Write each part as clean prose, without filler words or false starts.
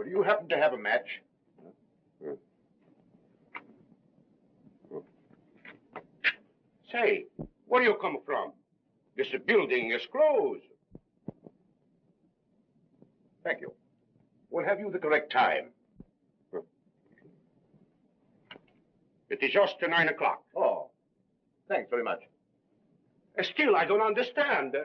Oh, do you happen to have a match? Say, where do you come from? This building is closed. Thank you. We'll have you the correct time. It is just 9 o'clock. Oh, thanks very much. Still, I don't understand.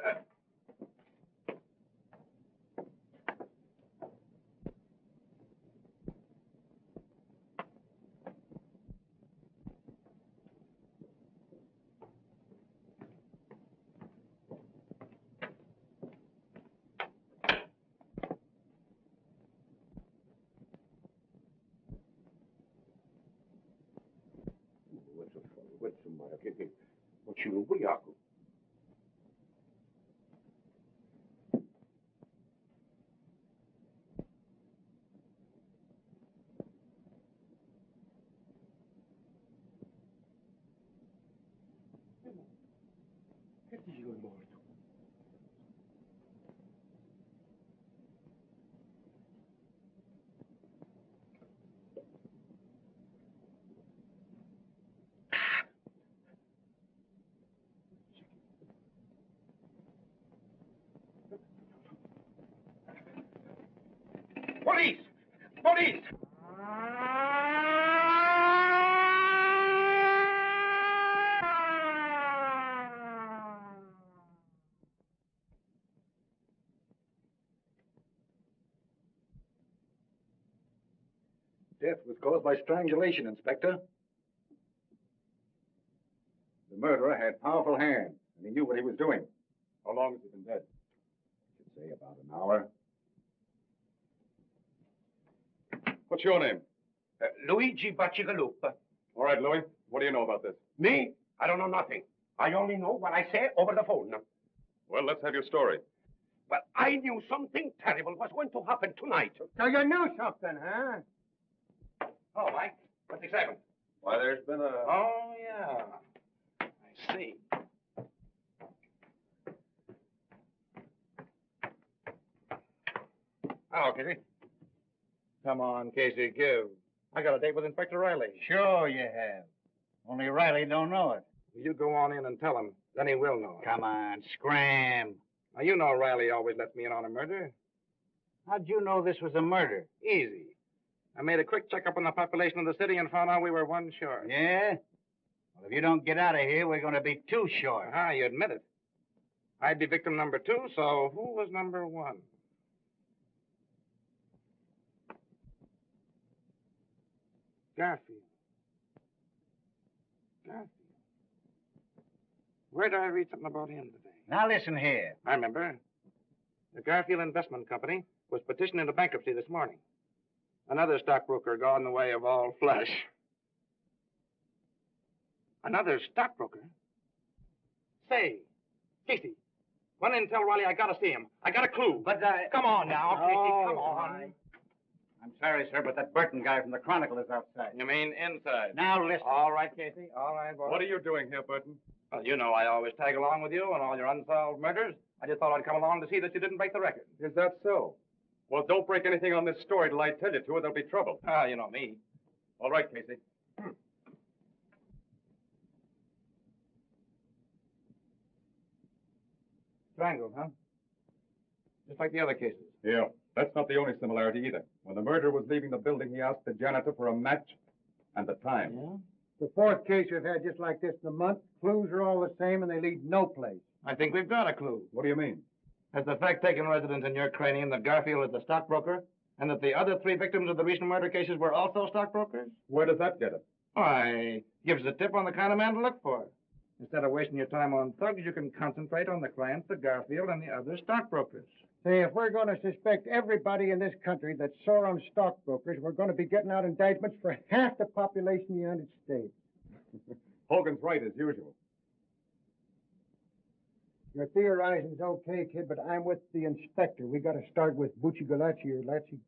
Police! Police! Death was caused by strangulation, Inspector. The murderer had powerful hands, and he knew what he was doing. How long has he been dead? I should say about an hour. What's your name? Luigi Bacigalupa. All right, Louis. What do you know about this? Me? I don't know nothing. I only know what I say over the phone. Well, let's have your story. But I knew something terrible was going to happen tonight. So you knew something, huh? Oh, Mike, what's happened? Why, there's been a... Oh, yeah. I see. Oh, Casey. Come on, Casey, give. I got a date with Inspector Riley. Sure you have. Only Riley don't know it. You go on in and tell him. Then he will know. Come on, scram. Now, you know Riley always lets me in on a murder. How'd you know this was a murder? Easy. I made a quick checkup on the population of the city and found out we were one short. Yeah? Well, if you don't get out of here, we're going to be two short. Ah, you admit it. I'd be victim number 2, so who was number 1? Garfield. Garfield. Where did I read something about him today? Now listen here. I remember. The Garfield Investment Company was petitioned into bankruptcy this morning. Another stockbroker got in the way of all flesh. Another stockbroker? Say, Casey, run in and tell Riley I gotta see him. I got a clue. But Come on now, Casey, come on. Right. I'm sorry, sir, but that Burton guy from the Chronicle is outside. You mean inside? Now listen. All right, Casey. All right, boy. What are you doing here, Burton? Well, you know I always tag along with you on all your unsolved murders. I just thought I'd come along to see that you didn't break the record. Is that so? Well, don't break anything on this story till I tell you to, or there'll be trouble. Ah, you know me. All right, Casey. Strangled, huh? Just like the other cases. Yeah, that's not the only similarity either. When the murderer was leaving the building, he asked the janitor for a match and the time. Yeah? The fourth case we've had just like this in a month. Clues are all the same, and they lead no place. I think we've got a clue. What do you mean? Has the fact taken residence in your cranium that Garfield was the stockbroker, and that the other 3 victims of the recent murder cases were also stockbrokers? Where does that get us? Why, gives a tip on the kind of man to look for. Instead of wasting your time on thugs, you can concentrate on the clients, the Garfield, and the other stockbrokers. Say, if we're going to suspect everybody in this country that's sore on stockbrokers, we're going to be getting out indictments for half the population of the United States. Hogan's right, as usual. Your theorizing's okay, kid, but I'm with the inspector. We got to start with Buccigalacci or Lacci.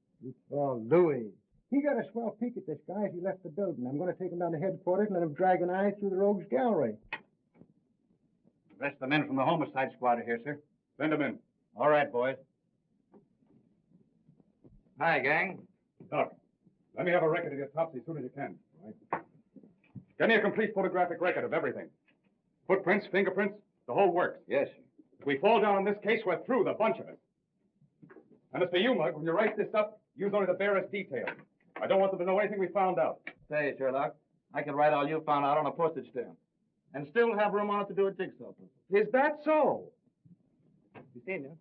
Oh, Louis. He got a swell peek at this guy as he left the building. I'm going to take him down to headquarters and let him drag an eye through the rogues gallery. The rest of the men from the homicide squad are here, sir. Send him in. All right, boys. Hi, gang. Doc, let me have a record of the autopsy as soon as you can. All right. Get me a complete photographic record of everything. Footprints, fingerprints, the whole works. Yes. If we fall down on this case, we're through, the bunch of us. And as for you, Mug, when you write this up, use only the barest details. I don't want them to know anything we found out. Say, Sherlock, I could write all you found out on a postage stamp. And still have room on it to do a jigsaw puzzle. Is that so? You seen it?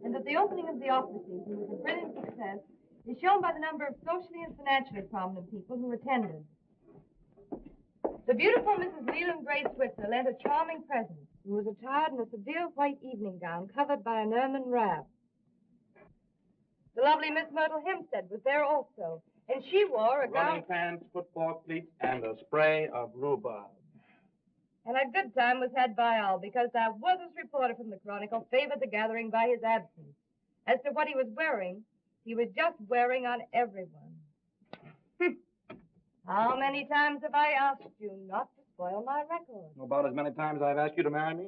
And that the opening of the opera season was a brilliant success is shown by the number of socially and financially prominent people who attended. The beautiful Mrs. Leland Grace Switzer lent a charming present and was attired in a severe white evening gown covered by an ermine wrap. The lovely Miss Myrtle Hempstead was there also, and she wore a gown... Running pants, football cleats, and a spray of rhubarb. And a good time was had by all, because that worthless reporter from the Chronicle favored the gathering by his absence. As to what he was wearing, he was just wearing on everyone. How many times have I asked you not to spoil my record? About as many times I've asked you to marry me.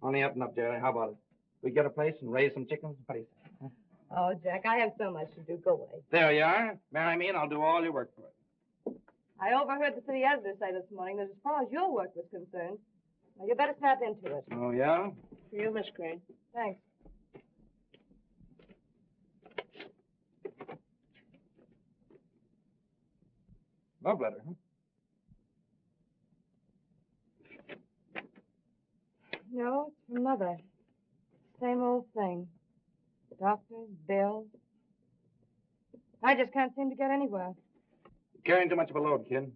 Only up and up, Jerry. How about it? We get a place and raise some chickens? What do you say? Huh? Oh, Jack, I have so much to do. Go away. There you are. Marry me and I'll do all your work for it. I overheard the city editor say this morning that as far as your work was concerned, well, you better snap into it. Oh, yeah? For you, Miss Crane. Thanks. Love letter, huh? No, it's from Mother. Same old thing. Doctors, bills. I just can't seem to get anywhere. You're carrying too much of a load, kid.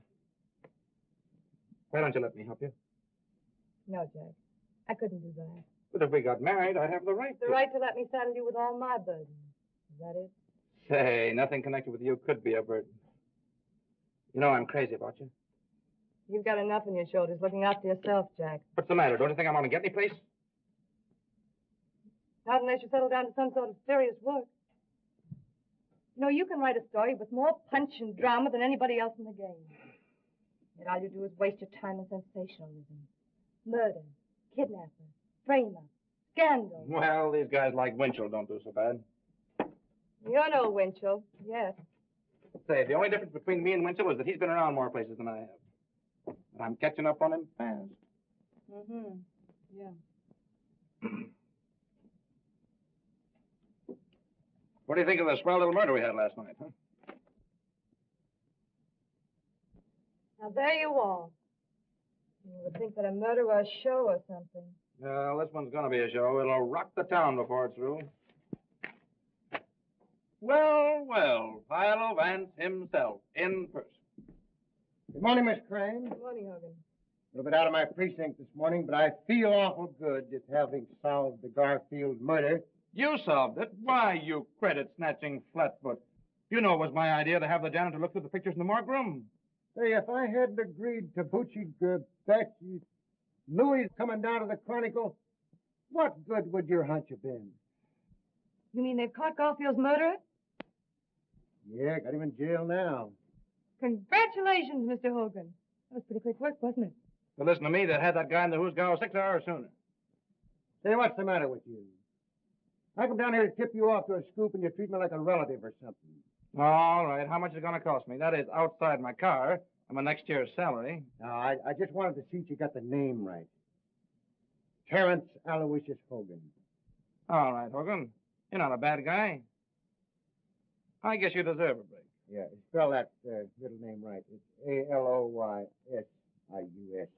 Why don't you let me help you? No, Jack. I couldn't do that. But if we got married, I'd have the right The to. right to let me saddle you with all my burdens. Is that it? Say, nothing connected with you could be a burden. You know I'm crazy about you. You've got enough on your shoulders looking after yourself, Jack. What's the matter? Don't you think I'm going to get any place? Not unless you settle down to some sort of serious work. You know, you can write a story with more punch and drama than anybody else in the game. Yet all you do is waste your time in sensationalism. Murder, kidnapping, frame-up, scandal. Well, these guys like Winchell don't do so bad. You're no Winchell, yes. Say, the only difference between me and Winchell is that he's been around more places than I have. And I'm catching up on him fast. Mm-hmm. Yeah. What do you think of the swell little murder we had last night, huh? Now, there you are. You would think that a murder was a show or something. Well, this one's going to be a show. It'll rock the town before it's through. Well, well, Philo Vance himself, in person. Good morning, Miss Crane. Good morning, Hogan. A little bit out of my precinct this morning, but I feel awful good at having solved the Garfield murder. You solved it. Why, you credit-snatching flatfoot. You know it was my idea to have the janitor look through the pictures in the morgue room. Hey, if I hadn't agreed to Butchie Betsy Louis coming down to the Chronicle, what good would your hunch have been? You mean they've caught Garfield's murderer? Yeah, got him in jail now. Congratulations, Mr. Hogan. That was pretty quick work, wasn't it? But listen to me, they'd had that guy in the Hoosgow 6 hours sooner. Say, what's the matter with you? I come down here to tip you off to a scoop and you treat me like a relative or something. All right, how much is it going to cost me? That is outside my car and my next year's salary. No, I just wanted to see if you got the name right. Terrence Aloysius Hogan. All right, Hogan. You're not a bad guy. I guess you deserve a break. Yeah, spell that middle name right. It's Aloysius. Aloysius.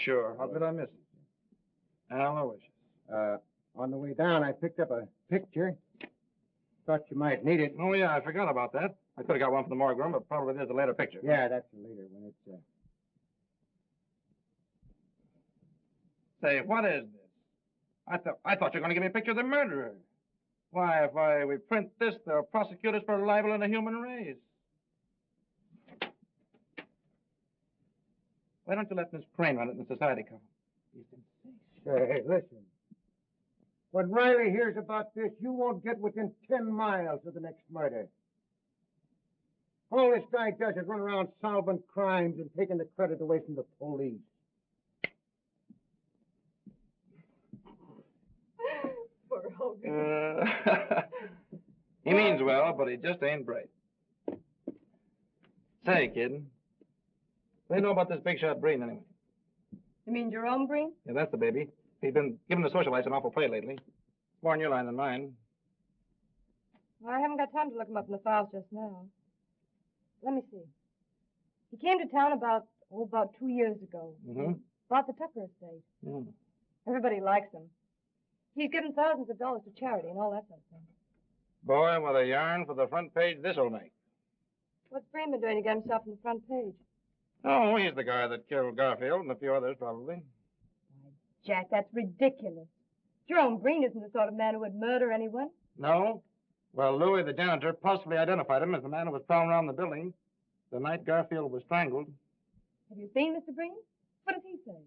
Sure. How could I miss it? Aloysius. On the way down, I picked up a picture. Thought you might need it. Oh, yeah, I forgot about that. I could have got one from the morgue room, but probably there's a later picture. Yeah, that's a later one. It's Say, what is this? I thought you were going to give me a picture of the murderer. Why, if we print this, they'll prosecute us for libel in the human race. Why don't you let Miss Crane run it in the society column? Say, listen. When Riley hears about this, you won't get within 10 miles of the next murder. All this guy does is run around solving crimes and taking the credit away from the police. Poor Hogan. He means well, but he just ain't bright. Say, kid, what do you know about this big shot Breen, anyway? You mean Jerome Breen? Yeah, that's the baby. He's been giving the socialites an awful play lately. More on your line than mine. Well, I haven't got time to look him up in the files just now. Let me see. He came to town about 2 years ago. Mm-hmm. Bought the Tucker estate. Mm. Everybody likes him. He's given thousands of dollars to charity and all that sort of thing. Boy, what a yarn for the front page this'll make. What's Breen been doing to get himself on the front page? Oh, he's the guy that killed Garfield and a few others, probably. Jack, that's ridiculous. Jerome Breen isn't the sort of man who would murder anyone. No? Well, Louis, the janitor, possibly identified him as the man who was prowling around the building the night Garfield was strangled. Have you seen Mr. Breen? What does he say?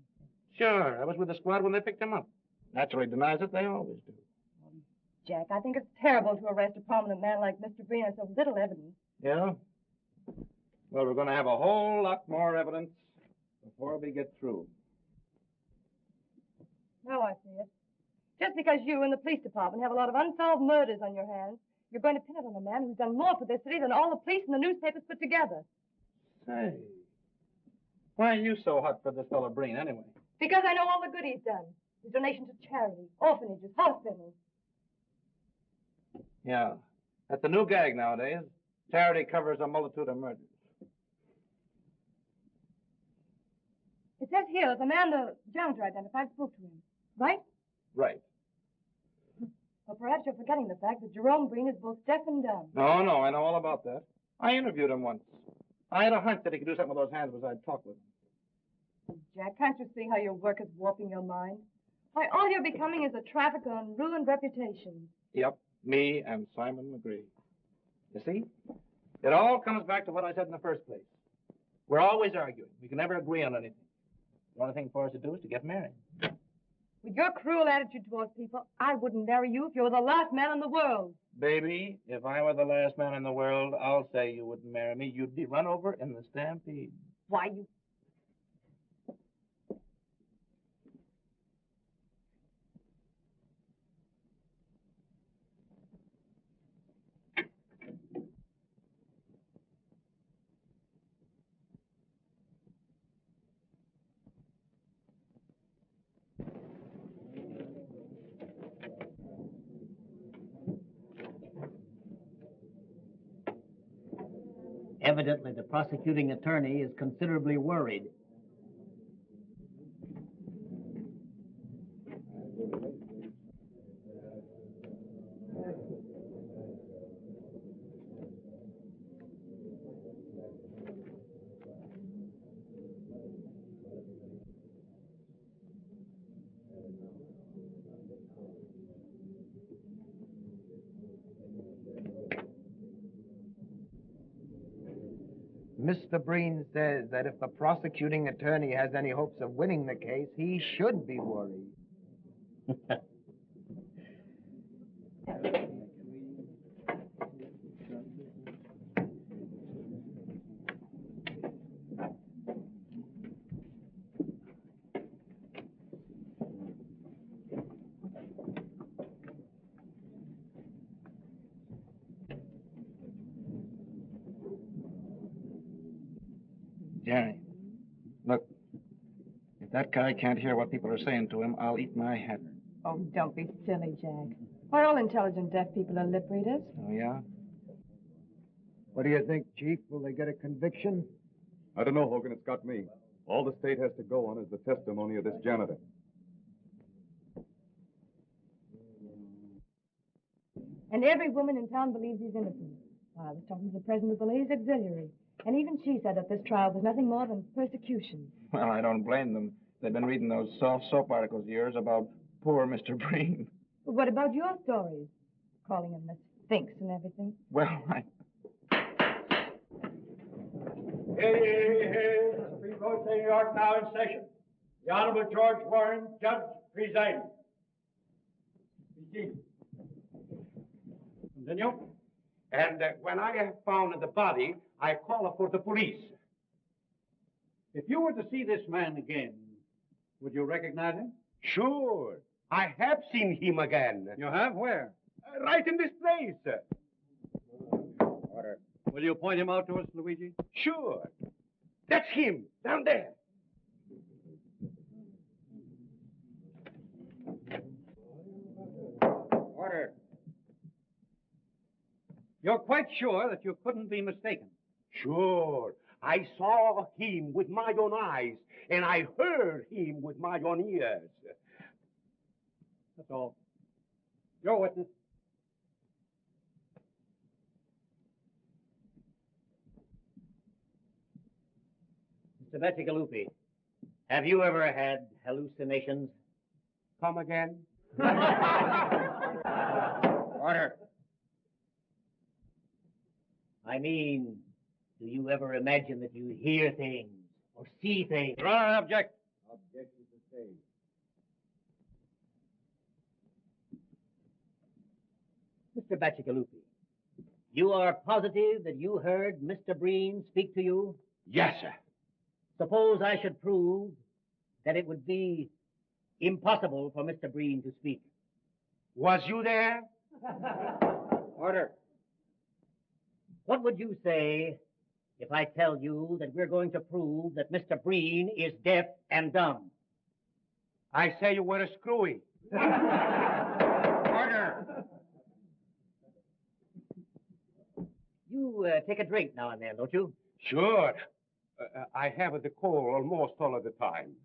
Sure, I was with the squad when they picked him up. Naturally denies it, they always do. Jack, I think it's terrible to arrest a prominent man like Mr. Breen on so little evidence. Yeah? Well, we're going to have a whole lot more evidence before we get through. Now I see it. Just because you and the police department have a lot of unsolved murders on your hands, you're going to pin it on a man who's done more for this city than all the police and the newspapers put together. Say, why are you so hot for this fellow Breen, anyway? Because I know all the good he's done. His donation to charity, orphanages, hospitals. Yeah. That's the new gag nowadays. Charity covers a multitude of murders. It says here that the man the janitor identified spoke to him, right? Right. Well, perhaps you're forgetting the fact that Jerome Breen is both deaf and dumb. No, I know all about that. I interviewed him once. I had a hunch that he could do something with those hands as I'd talk with him. Jack, can't you see how your work is warping your mind? Why, all you're becoming is a trafficker on ruined reputations. Yep, me and Simon McGree. You see? It all comes back to what I said in the first place. We're always arguing. We can never agree on anything. The only thing for us to do is to get married. With your cruel attitude towards people, I wouldn't marry you if you were the last man in the world. Baby, if I were the last man in the world, I'll say you wouldn't marry me. You'd be run over in the stampede. Why, you... Evidently, the prosecuting attorney is considerably worried. Mr. Breen says that if the prosecuting attorney has any hopes of winning the case, he should be worried. Jerry, look, if that guy can't hear what people are saying to him, I'll eat my hat. Oh, don't be silly, Jack. Why, all intelligent deaf people are lip readers. Oh, yeah? What do you think, Chief? Will they get a conviction? I don't know, Hogan. It's got me. All the state has to go on is the testimony of this janitor. And every woman in town believes he's innocent. I was talking to the president of the Ladies' Auxiliary, and even she said that this trial was nothing more than persecution. Well, I don't blame them. They've been reading those soft soap articles of yours about poor Mr. Breen. But what about your stories? Calling him the Sphinx and everything. Well, Here, the Supreme Court of New York now in session. The Honorable George Warren, Judge, presiding. Be seated. Continue. And when I have found the body, I call for the police. If you were to see this man again, would you recognize him? Sure. I have seen him again. You have? Where? Right in this place. Order. Will you point him out to us, Luigi? Sure. That's him, down there. Order. You're quite sure that you couldn't be mistaken? Sure. I saw him with my own eyes, and I heard him with my own ears. That's all. Your witness. Mr. Bacigalupi, have you ever had hallucinations? Come again? Order. I mean, do you ever imagine that you hear things or see things? Your Honor, I object. Objection sustained. Mr. Bacigalupi, you are positive that you heard Mr. Breen speak to you? Yes, sir. Suppose I should prove that it would be impossible for Mr. Breen to speak. Was you there? Order. What would you say if I tell you that we're going to prove that Mr. Breen is deaf and dumb? I say you were a screwy. Order. You take a drink now and then, don't you? Sure. I have the cold almost all of the time.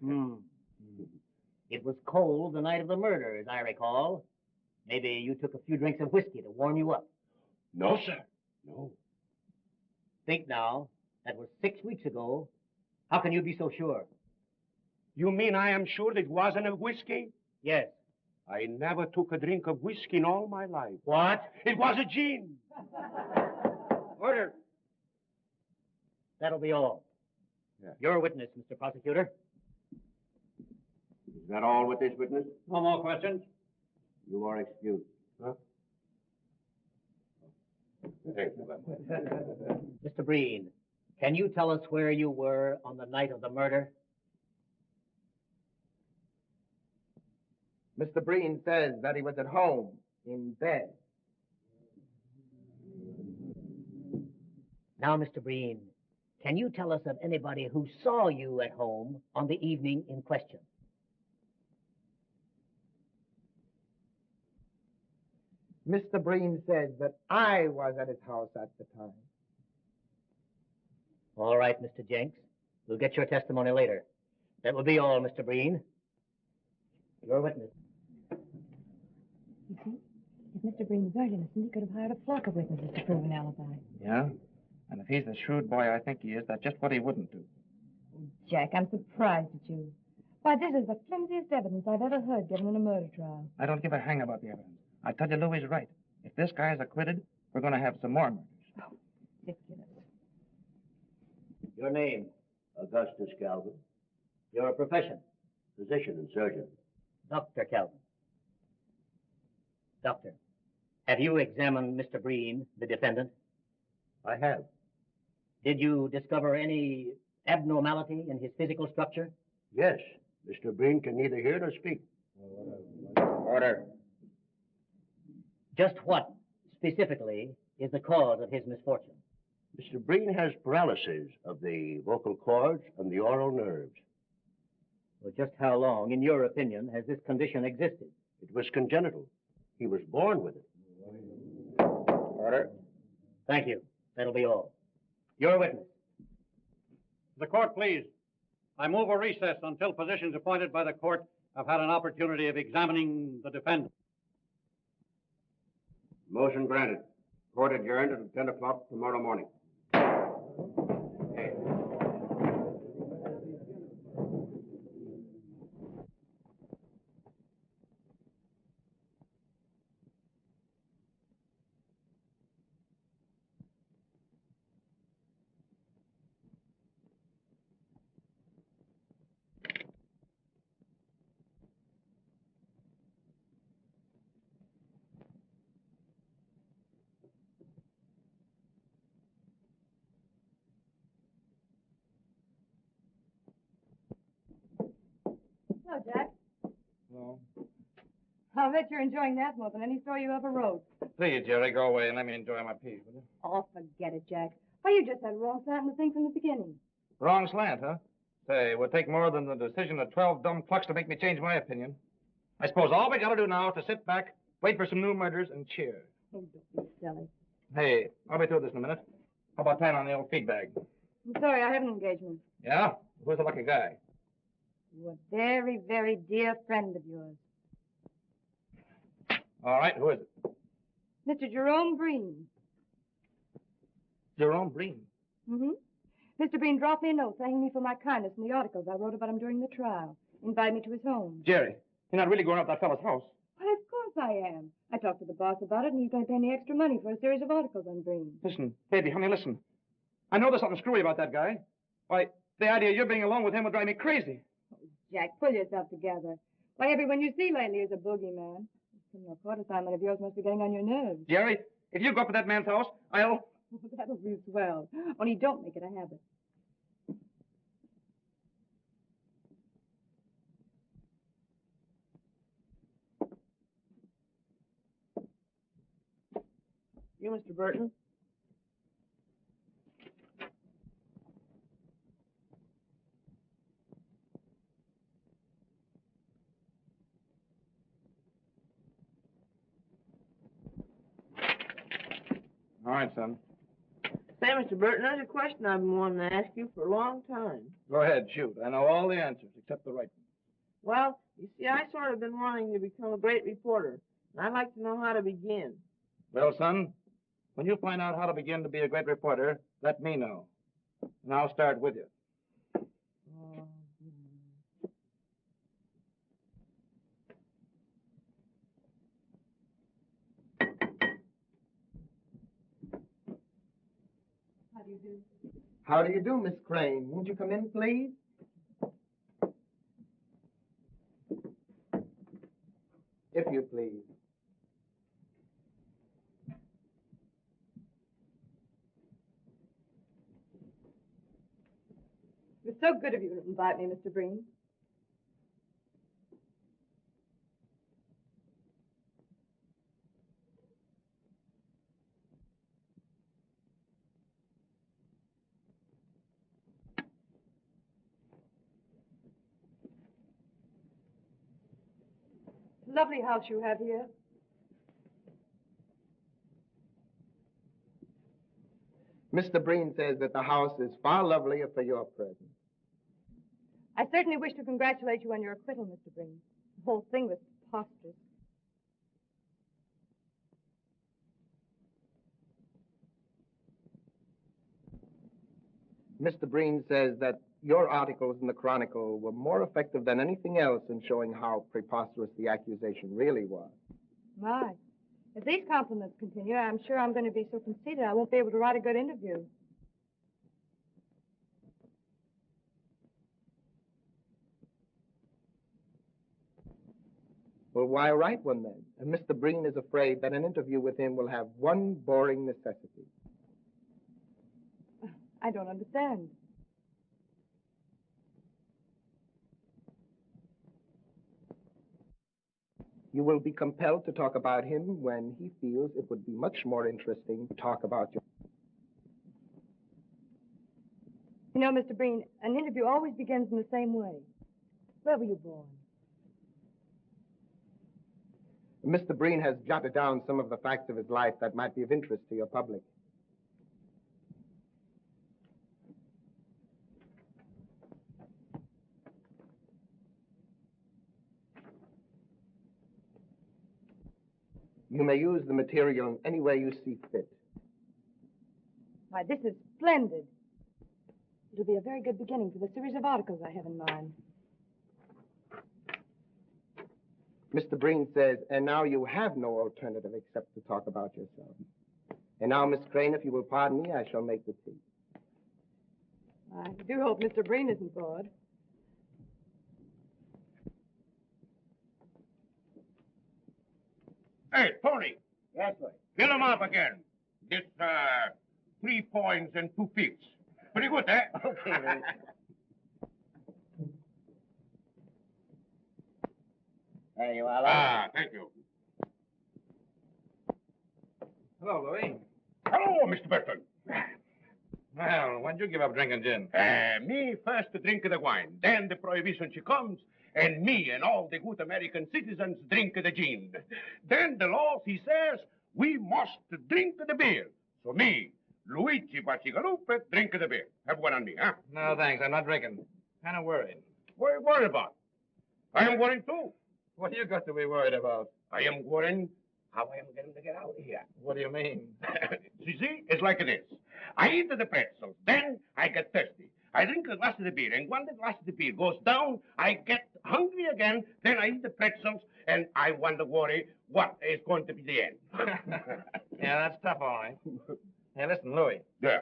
It was cold the night of the murder, as I recall. Maybe you took a few drinks of whiskey to warm you up. No, sir. No. Think now. That was 6 weeks ago. How can you be so sure? You mean I am sure that it wasn't a whiskey? Yes. I never took a drink of whiskey in all my life. What? It was a gin. Order. That'll be all. Yeah. Your witness, Mr. Prosecutor. Is that all with this witness? No more questions? You are excused. Huh? Thank you very much. Mr. Breen, can you tell us where you were on the night of the murder? Mr. Breen says that he was at home, in bed. Now, Mr. Breen, can you tell us of anybody who saw you at home on the evening in question? Mr. Breen said that I was at his house at the time. All right, Mr. Jenks. We'll get your testimony later. That will be all, Mr. Breen. Your witness. You see, if Mr. Breen weren't innocent, he could have hired a flock of witnesses to prove an alibi. Yeah? And if he's the shrewd boy I think he is, that's just what he wouldn't do. Jack, I'm surprised at you. Why, this is the flimsiest evidence I've ever heard given in a murder trial. I don't give a hang about the evidence. I tell you, Louis is right. If this guy is acquitted, we're going to have some more murders. Oh, ridiculous. Your name? Augustus Calvin, Your profession? physician and surgeon. Dr. Calvin. Doctor, have you examined Mr. Breen, the defendant? I have. Did you discover any abnormality in his physical structure? Yes, Mr. Breen can neither hear nor speak. Order. Just what, specifically, is the cause of his misfortune? Mr. Breen has paralysis of the vocal cords and the oral nerves. Well, just how long, in your opinion, has this condition existed? It was congenital. He was born with it. Order. Thank you. That'll be all. Your witness. The court, please. I move a recess until physicians appointed by the court have had an opportunity of examining the defendant. Motion granted. Court adjourned until 10 o'clock tomorrow morning. I'll bet you're enjoying that more than any story you ever wrote. Please, Jerry, go away and let me enjoy my piece, will you? Oh, forget it, Jack. Why, you just had a wrong slant in the thing from the beginning. Wrong slant, huh? Say, it would take more than the decision of 12 dumb clucks to make me change my opinion. I suppose all we gotta do now is to sit back, wait for some new murders, and cheer. Oh, don't be silly. Hey, I'll be through this in a minute. How about tying on the old feed bag? I'm sorry, I have an engagement. Yeah? Who's the lucky guy? You're a very, very dear friend of yours. All right, who is it? Mr. Jerome Breen. Jerome Breen. Mm-hmm. Mr. Breen dropped me a note thanking me for my kindness in the articles I wrote about him during the trial. Invited me to his home. Jerry, you're not really going up that fellow's house. Why, of course I am. I talked to the boss about it, and he's going to pay me extra money for a series of articles on Breen. Listen, baby, honey, listen. I know there's something screwy about that guy. Why, the idea of you being alone with him would drive me crazy. Jack, pull yourself together. Why, everyone you see lately is a boogeyman. This criminal court assignment of yours must be getting on your nerves. Jerry, if you go up to that man's house, I'll... That'll be swell. Only don't make it a habit. You, Mr. Burton? All right, son. Say, Mr. Burton, there's a question I've been wanting to ask you for a long time. Go ahead, shoot. I know all the answers except the right one. Well, you see, I sort of been wanting to become a great reporter, and I'd like to know how to begin. Well, son, when you find out how to begin to be a great reporter, let me know. And I'll start with you. How do you do? How do you do, Miss Crane? Won't you come in, please? If you please. It was so good of you to invite me, Mr. Breen. Lovely house you have here. Mr. Breen says that the house is far lovelier for your presence. I certainly wish to congratulate you on your acquittal, Mr. Breen. The whole thing was preposterous. Mr. Breen says that your articles in the Chronicle were more effective than anything else in showing how preposterous the accusation really was. My. If these compliments continue, I'm sure I'm going to be so conceited I won't be able to write a good interview. Well, why write one then? And Mr. Breen is afraid that an interview with him will have one boring necessity. I don't understand. You will be compelled to talk about him when he feels it would be much more interesting to talk about you. You know, Mr. Breen, an interview always begins in the same way. Where were you born? Mr. Breen has jotted down some of the facts of his life that might be of interest to your public. You may use the material in any way you see fit. Why, this is splendid. It'll be a very good beginning for the series of articles I have in mind. Mr. Breen says, and now you have no alternative except to talk about yourself. And now, Miss Crane, if you will pardon me, I shall make the tea. I do hope Mr. Breen isn't bored. Hey, Tony, Yes, sir. fill him up again. This, 3 points and 2 fifths. Pretty good, eh? Okay, then. There you are, Ah, thank you. Hello, Louis. Hello, Mr. Burton. Well, when'd you give up drinking gin? Me first drink the wine, then the prohibition she comes, and me and all the good American citizens drink the gin. Then the law, he says, we must drink the beer. So me, Luigi Bacigalupe, drink the beer. Have one on me, huh? No, thanks. I'm not drinking. Kind of worried. What are you worried about? I am worried too. What you got to be worried about? I am worried how I am going to get out of here. What do you mean? See, it's like this. I eat the pretzels, then I get thirsty. I drink a glass of the beer, and when the glass of the beer goes down, I get hungry again, then I eat the pretzels, and I wonder, worry, what is going to be the end. Yeah, that's tough, all right. Hey, listen, Louis. Yeah,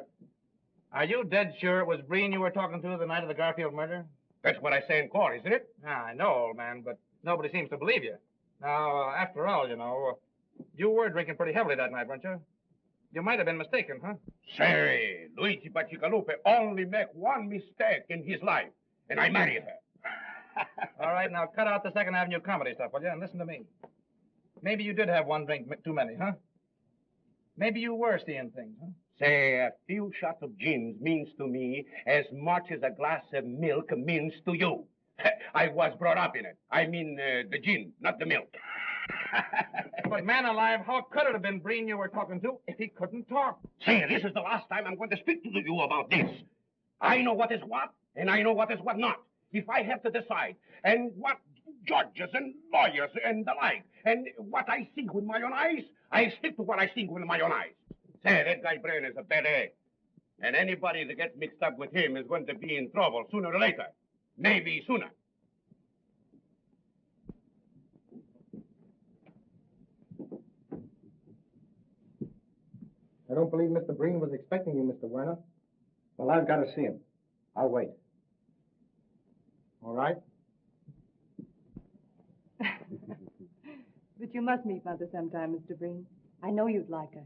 Are you dead sure it was Breen you were talking to the night of the Garfield murder? that's what I say in court, isn't it? Yeah, I know, old man, but nobody seems to believe you. Now, after all, you were drinking pretty heavily that night, weren't you? You might have been mistaken, huh? Say, Luigi Bacigalupe only make one mistake in his life, and I married her. All right, now cut out the Second Avenue comedy stuff, will you? And listen to me. Maybe you did have one drink too many, huh? Maybe you were seeing things, huh? Say, a few shots of gin means to me as much as a glass of milk means to you. I was brought up in it. I mean, the gin, not the milk. But man alive, how could it have been Breen you were talking to if he couldn't talk? Say, this is the last time I'm going to speak to you about this. I know what is what, and I know what is what not. If I have to decide, and what judges and lawyers and the like, and what I see with my own eyes, I stick to what I see with my own eyes. Say, that guy Brain is a bad egg. And anybody that gets mixed up with him is going to be in trouble sooner or later. Maybe sooner. I don't believe Mr. Breen was expecting you, Mr. Werner. Well, I've got to see him. I'll wait. All right? But you must meet Mother sometime, Mr. Breen. I know you'd like her.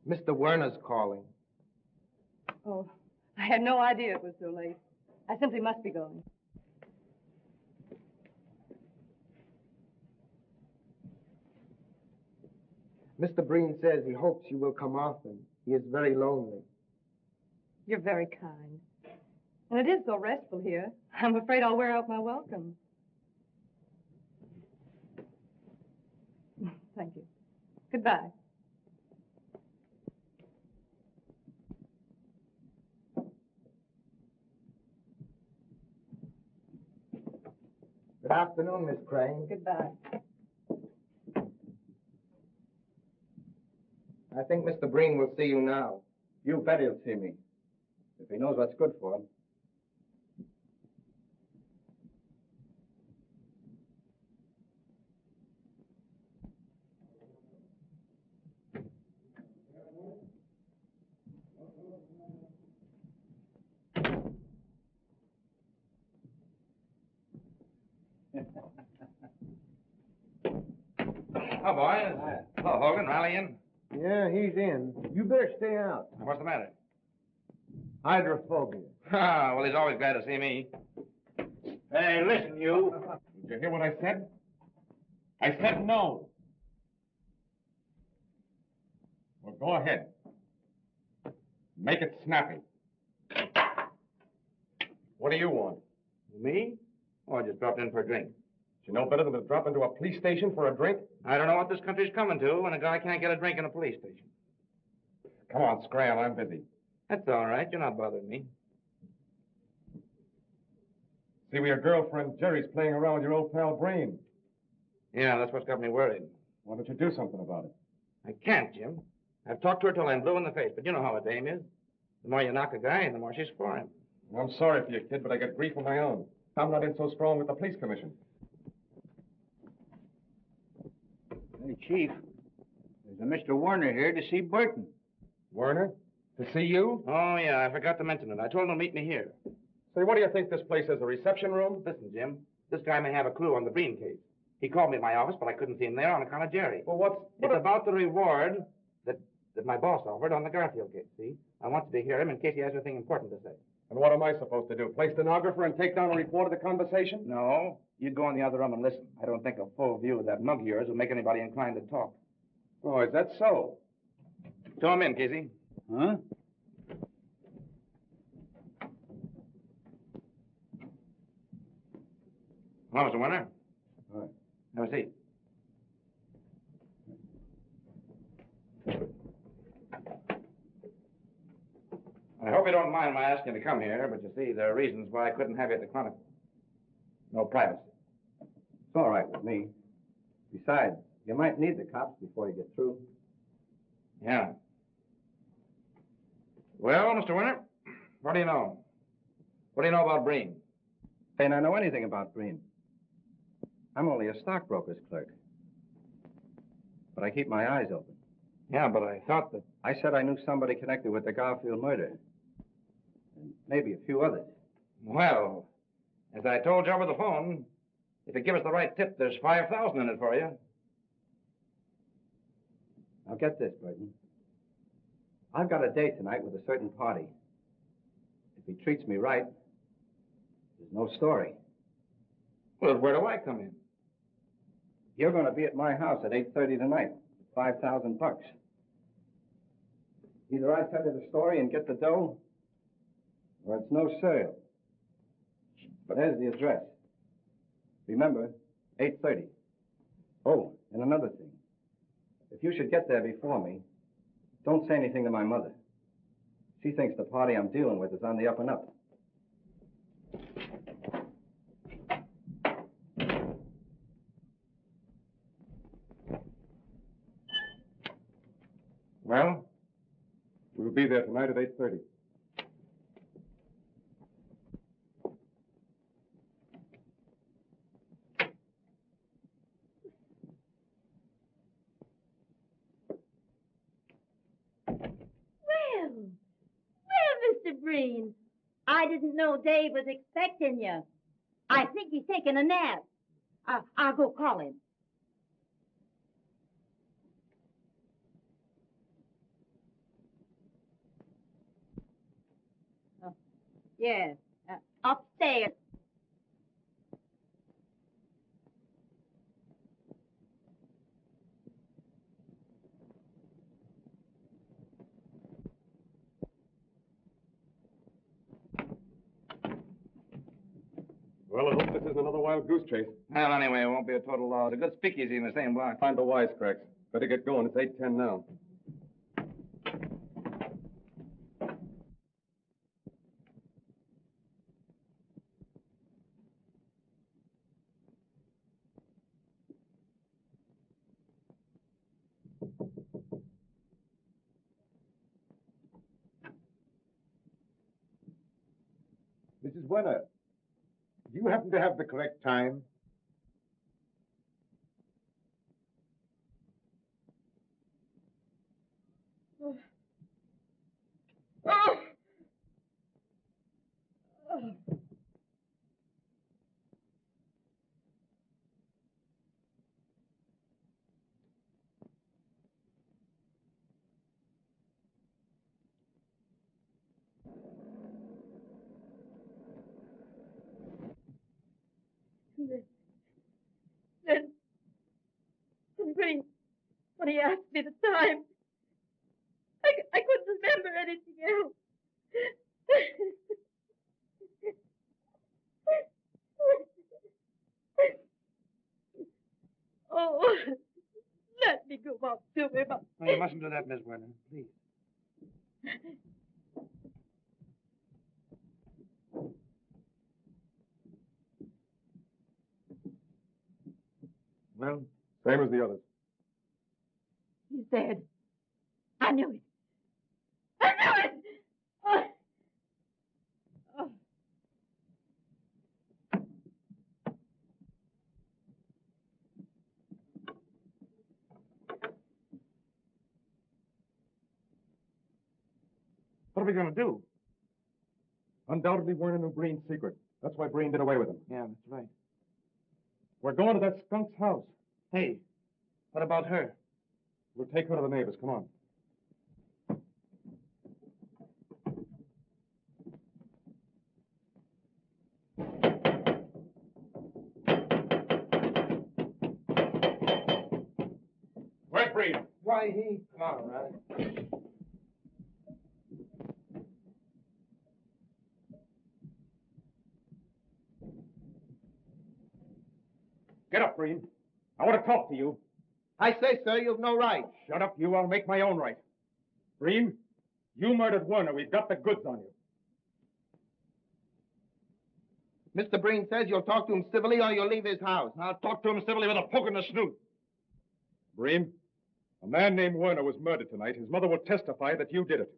Mr. Werner's calling. Oh, I had no idea it was so late. I simply must be going. Mr. Breen says he hopes you will come often. He is very lonely. You're very kind. And it is so restful here. I'm afraid I'll wear out my welcome. Thank you. Goodbye. Good afternoon, Miss Crane. Goodbye. I think Mr. Breen will see you now. You bet he'll see me. If he knows what's good for him. Oh, boys. Hello, Hogan. Rally in. Yeah, he's in. You better stay out. What's the matter? Hydrophobia. Ah, well, he's always glad to see me. Hey, listen, you. Did you hear what I said? I said no. Well, go ahead. Make it snappy. What do you want? Me? Oh, I just dropped in for a drink. You know better than to drop into a police station for a drink? I don't know what this country's coming to when a guy can't get a drink in a police station. Come on, Scram, I'm busy. That's all right. You're not bothering me. See where your girlfriend Jerry's playing around with your old pal Breen. Yeah, that's what's got me worried. Why don't you do something about it? I can't, Jim. I've talked to her till I'm blue in the face, but you know how a dame is. The more you knock a guy, the more she's for him. I'm sorry for you, kid, but I get grief of my own. I'm not in so strong with the police commission. Hey, Chief. There's a Mr. Werner here to see Burton. Werner? To see you? Oh, yeah, I forgot to mention it. I told him to meet me here. Say, what do you think this place is, a reception room? Listen, Jim, this guy may have a clue on the Breen case. He called me at my office, but I couldn't see him there on account of Jerry. Well, It's about the reward that my boss offered on the Garfield case, see? I wanted to hear him in case he has anything important to say. And what am I supposed to do? Play stenographer and take down a report of the conversation? No. You'd go in the other room and listen. I don't think a full view of that mug of yours will make anybody inclined to talk. Oh, is that so? Show him in, Casey. Huh? Hello, Mr. Warner. All right. Have a seat. I hope you don't mind my asking you to come here, but you see, there are reasons why I couldn't have you at the Chronicle. No privacy. It's all right with me. Besides, you might need the cops before you get through. Yeah. Well, Mr. Winter, what do you know? What do you know about Breen? Ain't I know anything about Breen. I'm only a stockbroker's clerk. But I keep my eyes open. Yeah, but I thought that... I said I knew somebody connected with the Garfield murder. And maybe a few others. Well, as I told you over the phone, if you give us the right tip, there's $5,000 in it for you. Now get this, Burton. I've got a date tonight with a certain party. If he treats me right, there's no story. Well, where do I come in? You're going to be at my house at 8:30 tonight. $5,000. Either I tell you the story and get the dough, or it's no sale. But there's the address. Remember, 8:30. Oh, and another thing. If you should get there before me, don't say anything to my mother. She thinks the party I'm dealing with is on the up and up. Well? We'll be there tonight at 8:30. Well, Mr. Breen, I didn't know Dave was expecting you. I think he's taking a nap. I'll go call him. Oh, yes, upstairs. Well, I hope this isn't another wild goose chase. Well, anyway, it won't be a total loss. A good speakeasy in the same block. Find the wisecracks. Better get going. It's 8:10 now. Mrs. Werner, do you happen to have the correct time? Then Breen, when he asked me the time, I couldn't remember anything else. Oh, let me go up to him. No, you mustn't do that, Miss Werner. Please. Well? Same as the others. He's dead. I knew it. I knew it! Oh. Oh. What are we going to do? Undoubtedly, Werner knew Breen's secret. That's why Breen did away with him. Yeah, that's right. We're going to that skunk's house. Hey, what about her? We'll take her to the neighbors. Come on. Breen. Why, he... All right. Get up, Breen. I want to talk to you. I say, sir, you've no right. Shut up, you. I'll make my own right. Breen, you murdered Werner. We've got the goods on you. Mr. Breen says you'll talk to him civilly or you'll leave his house. I'll talk to him civilly with a poke in the snoot. Breen, a man named Werner was murdered tonight. His mother will testify that you did it.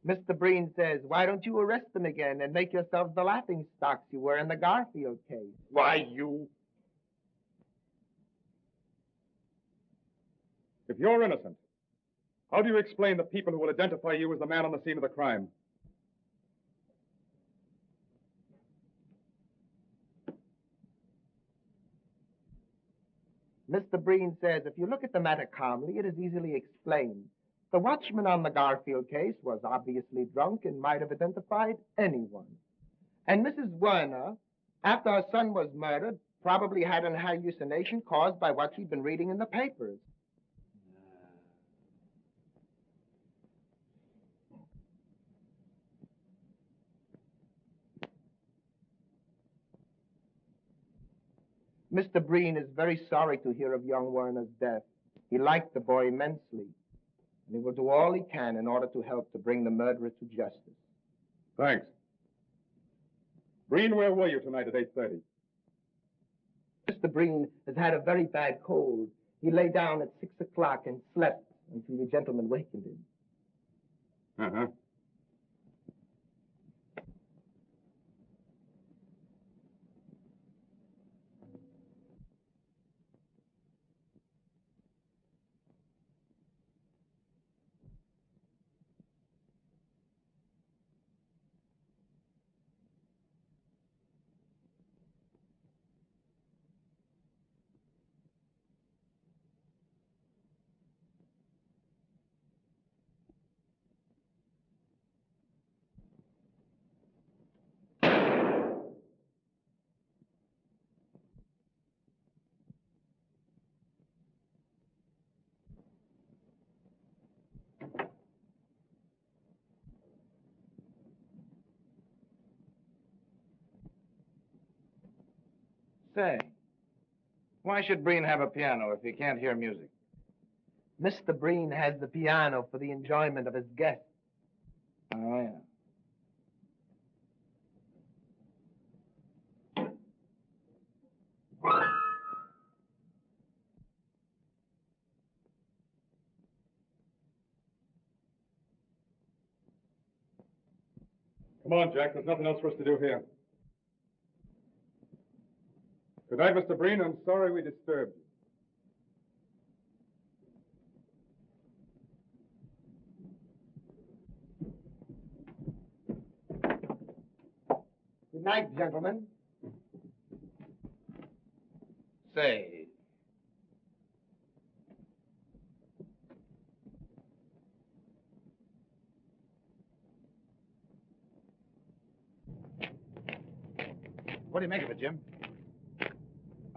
Mr. Breen says, why don't you arrest them again and make yourselves the laughing stocks you were in the Garfield case? Why, you... If you're innocent, how do you explain the people who will identify you as the man on the scene of the crime? Mr. Breen says, if you look at the matter calmly, it is easily explained. The watchman on the Garfield case was obviously drunk and might have identified anyone. And Mrs. Werner, after her son was murdered, probably had an hallucination caused by what she'd been reading in the papers. Mr. Breen is very sorry to hear of young Werner's death. He liked the boy immensely, and he will do all he can in order to help to bring the murderer to justice. Thanks. Breen, where were you tonight at 8:30? Mr. Breen has had a very bad cold. He lay down at 6 o'clock and slept until the gentleman wakened him. Uh-huh. Say, why should Breen have a piano if he can't hear music? Mr. Breen has the piano for the enjoyment of his guests. Oh, yeah. Come on, Jack. There's nothing else for us to do here. Good night, Mr. Breen. I'm sorry we disturbed you. Good night, gentlemen. Say, what do you make of it, Jim?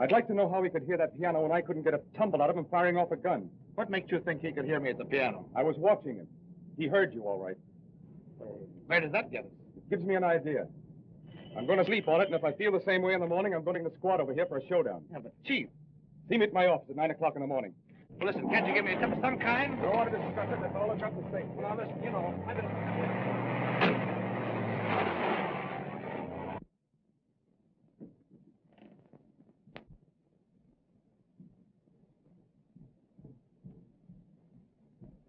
I'd like to know how he could hear that piano when I couldn't get a tumble out of him firing off a gun. What makes you think he could hear me at the piano? I was watching him. He heard you all right. Where does that get us? It gives me an idea. I'm going to sleep on it, and if I feel the same way in the morning, I'm going to the squad over here for a showdown. Yeah, but Chief. See me at my office at 9 o'clock in the morning. Well, listen, can't you give me a tip of some kind? Don't want to discuss it. That's all I've got to say. Well, now, listen, you know, I've been...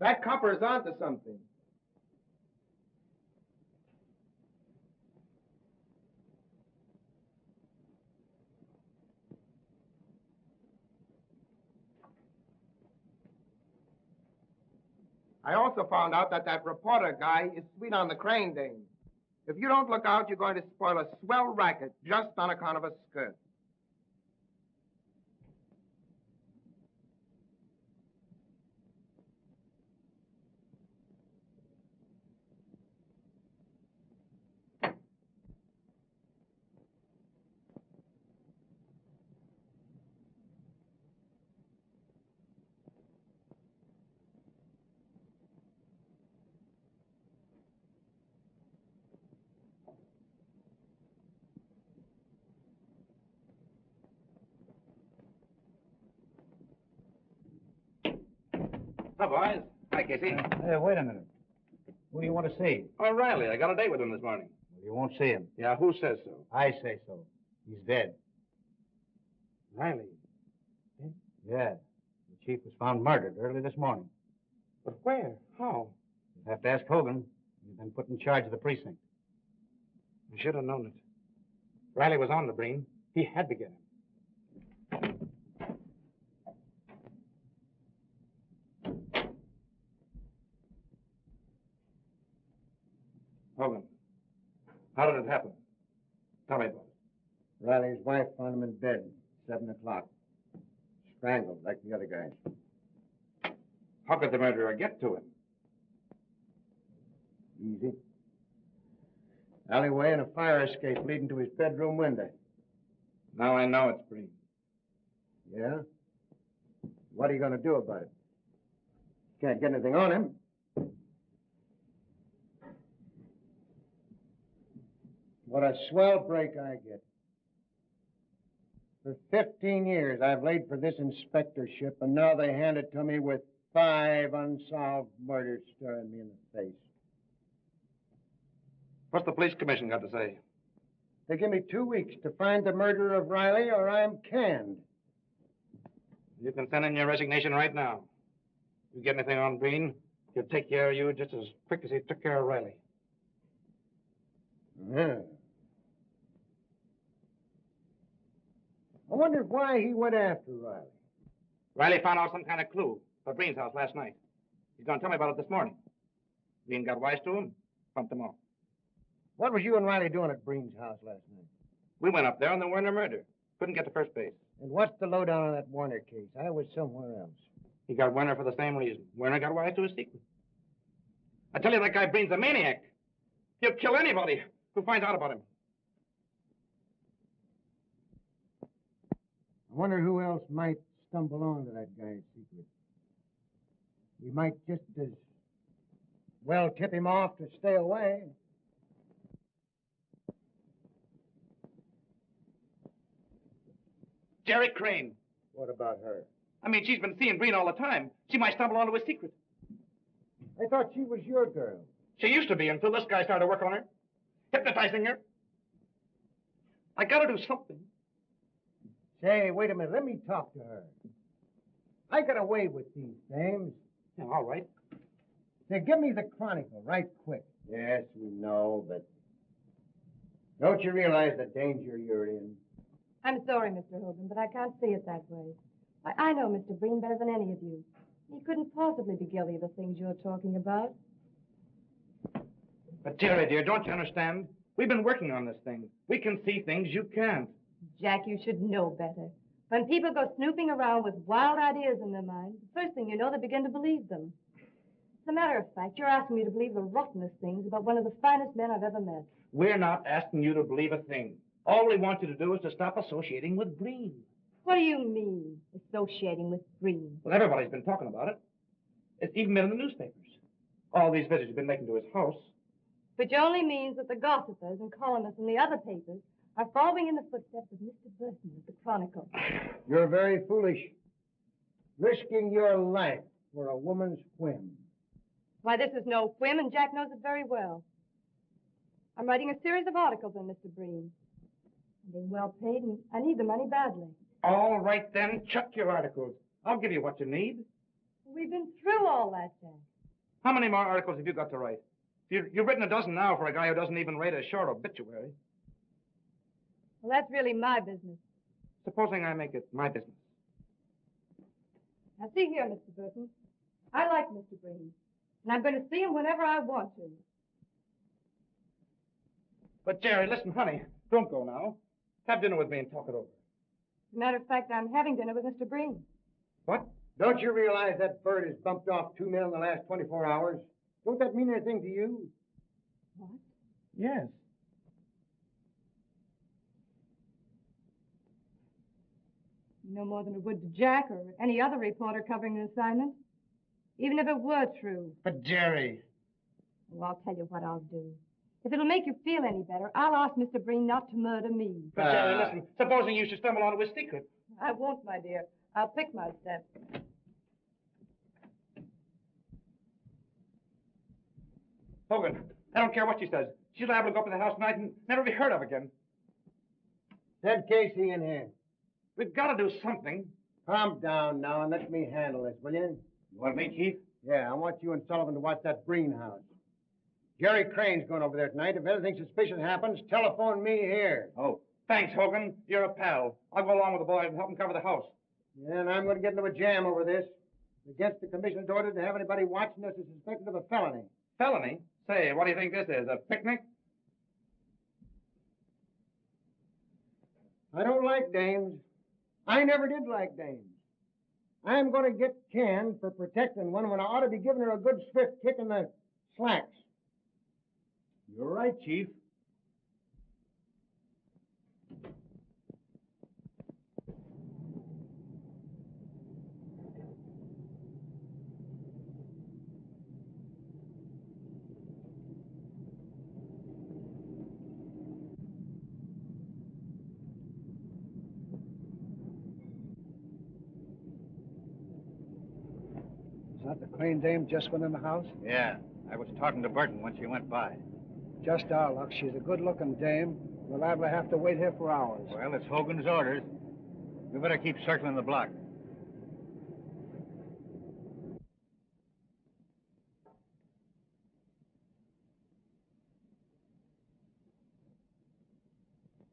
That copper is onto something. I also found out that reporter guy is sweet on the crane dame. If you don't look out, you're going to spoil a swell racket just on account of a skirt. Hi, boys. Hi, Casey. Hey, wait a minute. Who do you want to see? Oh, Riley. I got a date with him this morning. Well, you won't see him. Yeah, who says so? I say so. He's dead. Riley. Yeah. The chief was found murdered early this morning. But where? How? You'll have to ask Hogan. He's been put in charge of the precinct. I should have known it. Riley was on the Breen. He had to get him. Hogan, how did it happen? Tell me about it. Riley's wife found him in bed, 7 o'clock. Strangled like the other guys. How could the murderer get to him? Easy. Alleyway and a fire escape leading to his bedroom window. Now I know it's Breen. Yeah? What are you going to do about it? Can't get anything on him. What a swell break I get. For 15 years, I've laid for this inspectorship, and now they hand it to me with 5 unsolved murders staring me in the face. What's the police commission got to say? They give me 2 weeks to find the murderer of Riley, or I'm canned. You can send in your resignation right now. You get anything on Breen, he'll take care of you just as quick as he took care of Riley. Yeah. I wonder why he went after Riley. Riley found out some kind of clue at Breen's house last night. He's going to tell me about it this morning. Breen got wise to him, pumped him off. What was you and Riley doing at Breen's house last night? We went up there on the Werner murder. Couldn't get to first base. And what's the lowdown on that Warner case? I was somewhere else. He got Werner for the same reason. Werner got wise to his secret. I tell you, that guy Breen's a maniac. He'll kill anybody who finds out about him. I wonder who else might stumble onto that guy's secret. We might just as well tip him off to stay away. Jerry Crane. What about her? I mean, she's been seeing Breen all the time. She might stumble onto his secret. I thought she was your girl. She used to be until this guy started working on her, hypnotizing her. I gotta do something. Say, wait a minute. Let me talk to her. I got away with these things. Yeah, all right. Say, give me the Chronicle right quick. Yes, we know, but don't you realize the danger you're in? I'm sorry, Mr. Hogan, but I can't see it that way. I know Mr. Breen better than any of you. He couldn't possibly be guilty of the things you're talking about. But, Jerry, dear, don't you understand? We've been working on this thing. We can see things you can't. Jack, you should know better. When people go snooping around with wild ideas in their mind, the first thing you know, they begin to believe them. As a matter of fact, you're asking me to believe the rottenest things about one of the finest men I've ever met. We're not asking you to believe a thing. All we want you to do is to stop associating with Breen. What do you mean, associating with Breen? Well, everybody's been talking about it. It's even been in the newspapers. All these visits you've been making to his house. Which only means that the gossipers and columnists in the other papers are following in the footsteps of Mr. Burton of the Chronicle. You're very foolish. Risking your life for a woman's whim. Why, this is no whim, and Jack knows it very well. I'm writing a series of articles on Mr. Breen. I'm being well paid, and I need the money badly. All right, then. Chuck your articles. I'll give you what you need. We've been through all that, Jack. How many more articles have you got to write? You've written a dozen now for a guy who doesn't even write a short obituary. Well, that's really my business. Supposing I make it my business. Now, see here, Mr. Burton. I like Mr. Breen, and I'm going to see him whenever I want to. But, Jerry, listen, honey. Don't go now. Have dinner with me and talk it over. As a matter of fact, I'm having dinner with Mr. Breen. What? Don't you realize that bird has bumped off 2 men in the last 24 hours? Don't that mean anything to you? What? Yes. No more than it would to Jack or any other reporter covering an assignment. Even if it were true. But, Jerry... Well, I'll tell you what I'll do. If it'll make you feel any better, I'll ask Mr. Breen not to murder me. But, Jerry, listen. Supposing you should stumble onto his secret. I won't, my dear. I'll pick my steps. Hogan, I don't care what she says. She's liable to go up to the house tonight and never be heard of again. Send Casey in here. We've got to do something. Calm down now and let me handle this, will you? You want me, Chief? Yeah, I want you and Sullivan to watch that Breen house. Jerry Crane's going over there tonight. If anything suspicious happens, telephone me here. Oh, thanks, Hogan. You're a pal. I'll go along with the boys and help them cover the house. Yeah, and I'm going to get into a jam over this. Against the commission's order to have anybody watching us is suspected of a felony. Felony? Say, what do you think this is, a picnic? I don't like dames. I never did like dames. I'm going to get canned for protecting one when I ought to be giving her a good swift kick in the slacks. You're right, Chief. Is that the Crane dame just went in the house? Yeah, I was talking to Burton when she went by. Just our luck. She's a good-looking dame. We're liable to have to wait here for hours. Well, it's Hogan's orders. We better keep circling the block.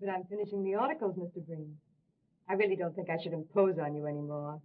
But I'm finishing the articles, Mr. Breen. I really don't think I should impose on you anymore.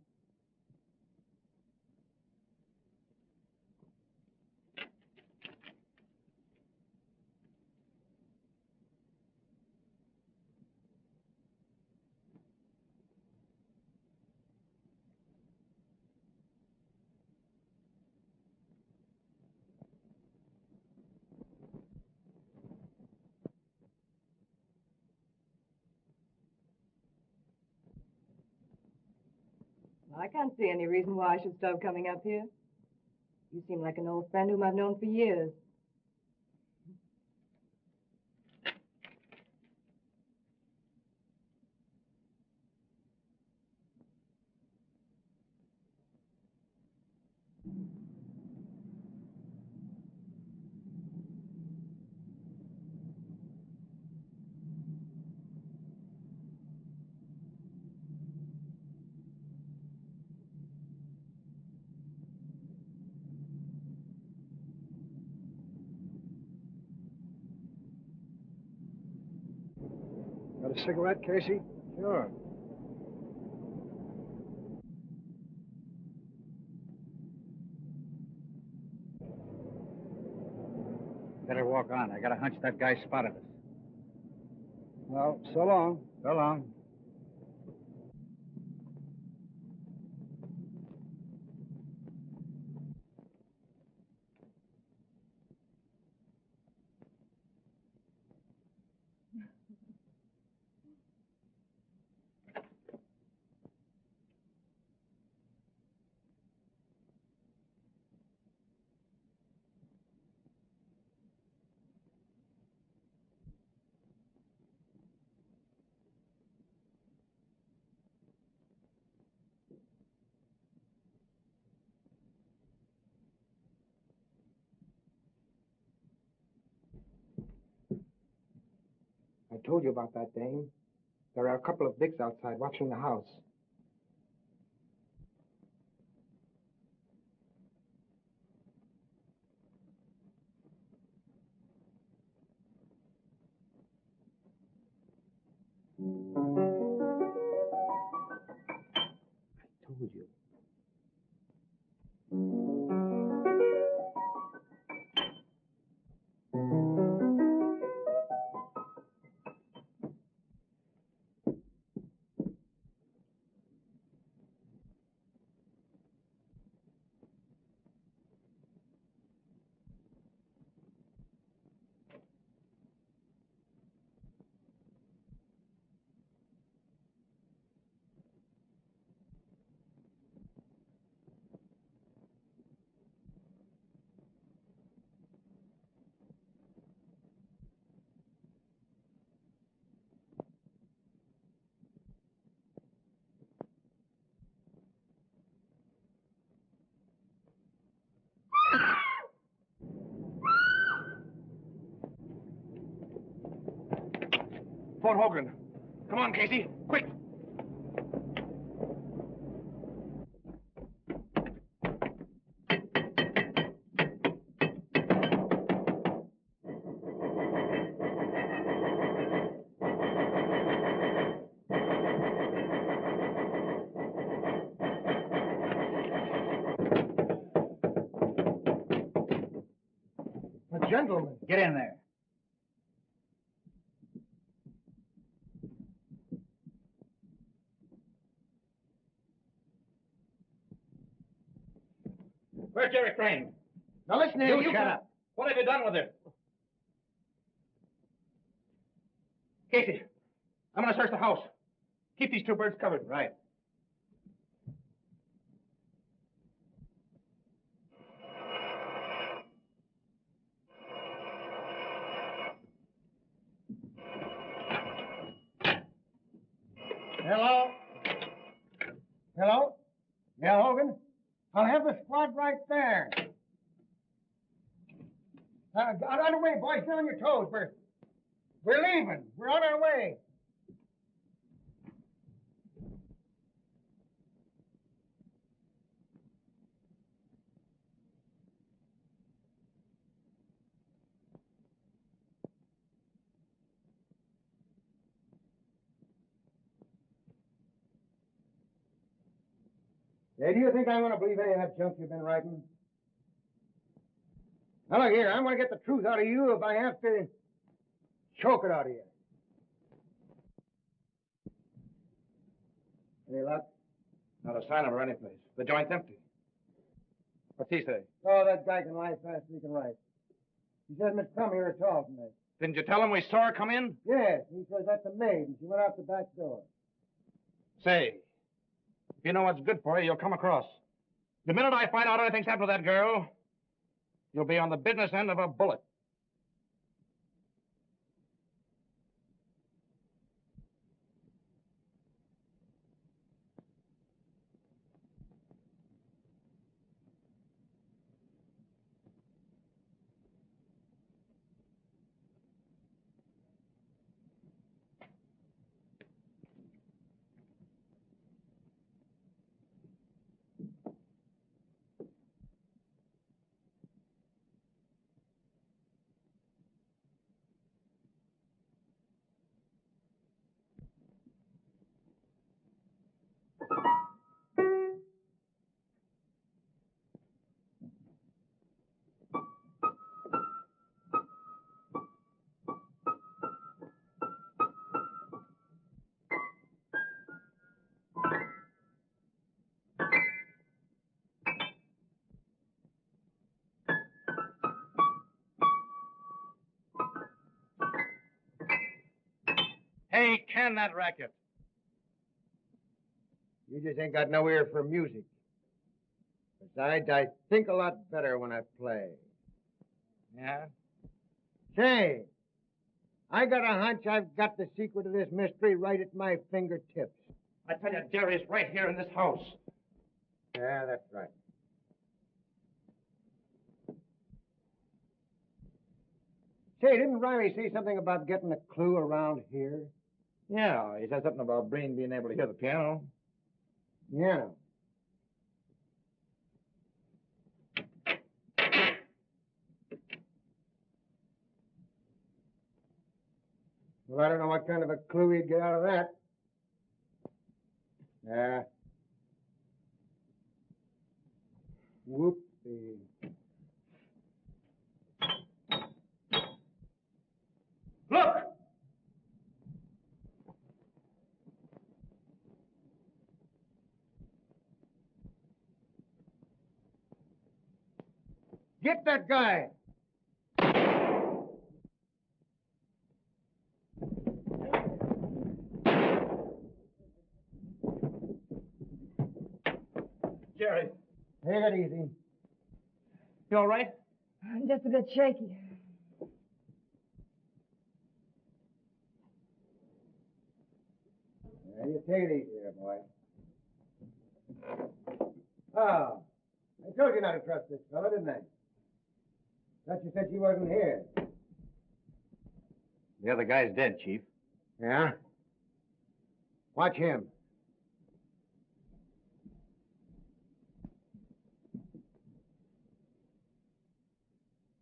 I can't see any reason why I should stop coming up here. You seem like an old friend whom I've known for years. Got a cigarette, Casey? Sure. Better walk on. I got a hunch that guy spotted us. Well, so long. So long. I told you about that dame. There are a couple of dicks outside watching the house. I told you. telephone Hogan. Come on, Casey, quick. A gentleman. Get in there. Where's Jerry Crane? Now listen here, You shut up. What have you done with it? Casey, I'm going to search the house. Keep these two birds covered. Right. Hello? Hello? Yeah, Hogan? I'll have the squad right there. On the way, boys. Get on your toes. We're leaving. We're on our way. Hey, do you think I'm going to believe any of that junk you've been writing? Now, look here, I'm going to get the truth out of you if I have to choke it out of you. Any luck? Not a sign of her anyplace. The joint's empty. What's he say? Oh, that guy can lie fast as he can write. He says Miss come here at all tonight. Didn't you tell him we saw her come in? Yes, he says that's a maid, and she went out the back door. Say, if you know what's good for you, you'll come across. The minute I find out anything's happened to that girl, you'll be on the business end of a bullet. Hey, can that racket. You just ain't got no ear for music. Besides, I think a lot better when I play. Yeah? Say, I got a hunch I've got the secret of this mystery right at my fingertips. I tell you, Jerry's right here in this house. Yeah, that's right. Say, didn't Riley say something about getting a clue around here? Yeah, he said something about Breen being able to hear the piano. Yeah. Well, I don't know what kind of a clue he'd get out of that. Yeah. Whoopsie. Look! Get that guy! Jerry, Take it easy. you all right? I'm just a bit shaky. Yeah, you take it easy there, boy. Oh, I told you not to trust this fellow, didn't I? Thought you said she wasn't here. The other guy's dead, Chief. Yeah? Watch him.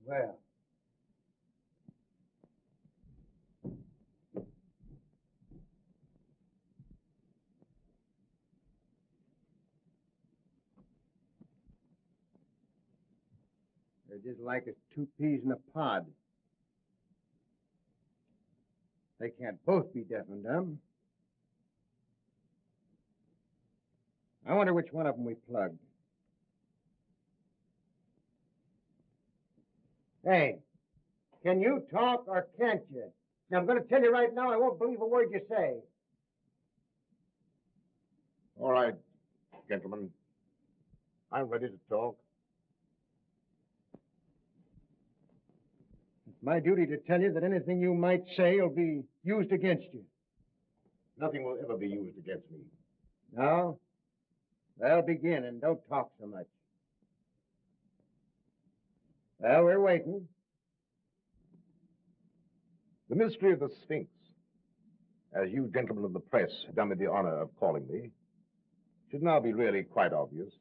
Well. They're just like as two peas in a pod. They can't both be deaf and dumb. I wonder which one of them we plugged. Hey, can you talk or can't you? Now, I'm going to tell you right now, I won't believe a word you say. All right, gentlemen. I'm ready to talk. It's my duty to tell you that anything you might say will be used against you. Nothing will ever be used against me. No? Well, begin and don't talk so much. Well, we're waiting. The mystery of the Sphinx, as you gentlemen of the press have done me the honor of calling me, should now be really quite obvious.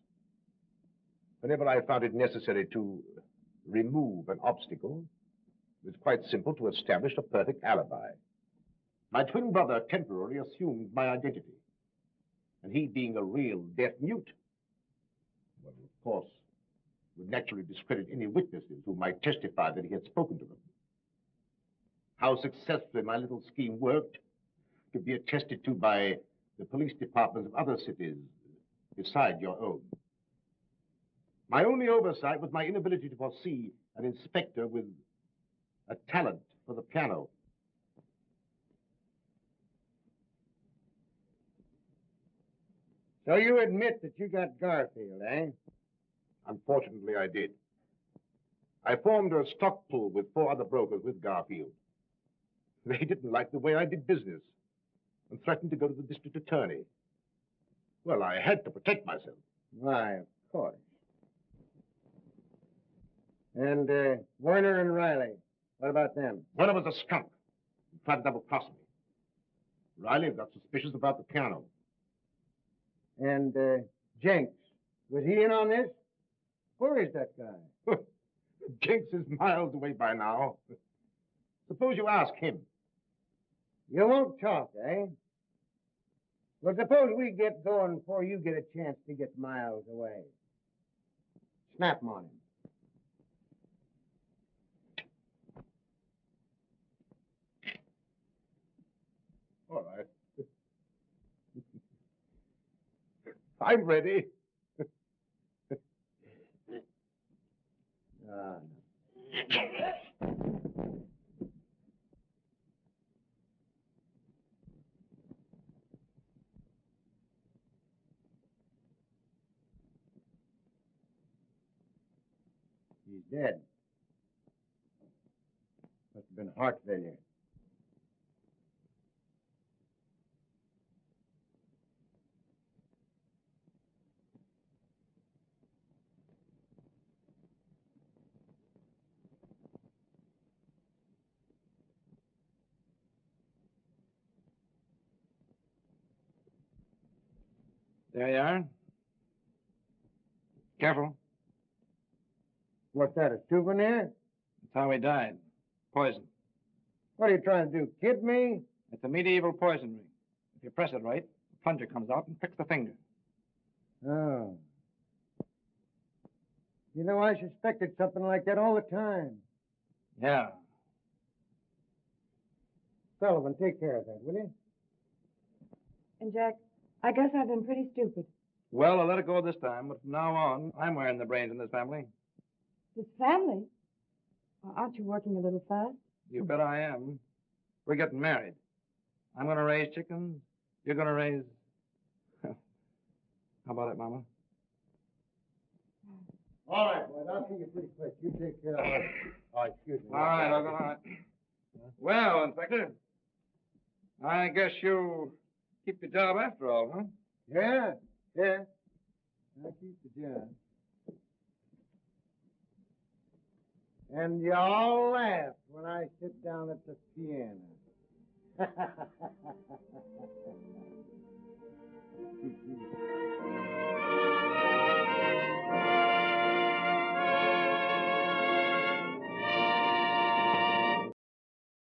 Whenever I found it necessary to remove an obstacle, it was quite simple to establish a perfect alibi. My twin brother temporarily assumed my identity, and he being a real deaf mute, well, of course, would naturally discredit any witnesses who might testify that he had spoken to them. How successfully my little scheme worked could be attested to by the police departments of other cities beside your own. My only oversight was my inability to foresee an inspector with a talent for the piano. So you admit that you got Garfield, eh? Unfortunately, I did. I formed a stock pool with 4 other brokers with Garfield. They didn't like the way I did business and threatened to go to the district attorney. Well, I had to protect myself. Why, of course. And Werner and Riley, what about them? One was a skunk who tried to double-cross me. Riley got suspicious about the piano. And Jenks, was he in on this? Where is that guy? Jenks is miles away by now. Suppose you ask him. You won't talk, eh? Well, suppose we get going before you get a chance to get miles away. Snap 'em on him. All right. I'm ready. No. He's dead. Must have been heart failure. There you are. Careful. What's that, a souvenir? That's how he died. Poison. What are you trying to do, kid me? It's a medieval poison ring. If you press it right, the plunger comes out and pricks the finger. Oh. You know, I suspected something like that all the time. Yeah. Sullivan, take care of that, will you? And, Jack, I guess I've been pretty stupid. Well, I'll let it go this time, but from now on, I'm wearing the brains in this family. This family? Well, aren't you working a little fast? You bet I am. We're getting married. I'm going to raise chickens. You're going to raise... How about it, Mama? All right, boys, I'll see you pretty quick. You take care of it. Oh, excuse me. All right, all right. Well, Inspector, I guess you'll keep your job after all, huh? Yeah. I'll keep the job. And you all laugh when I sit down at the piano.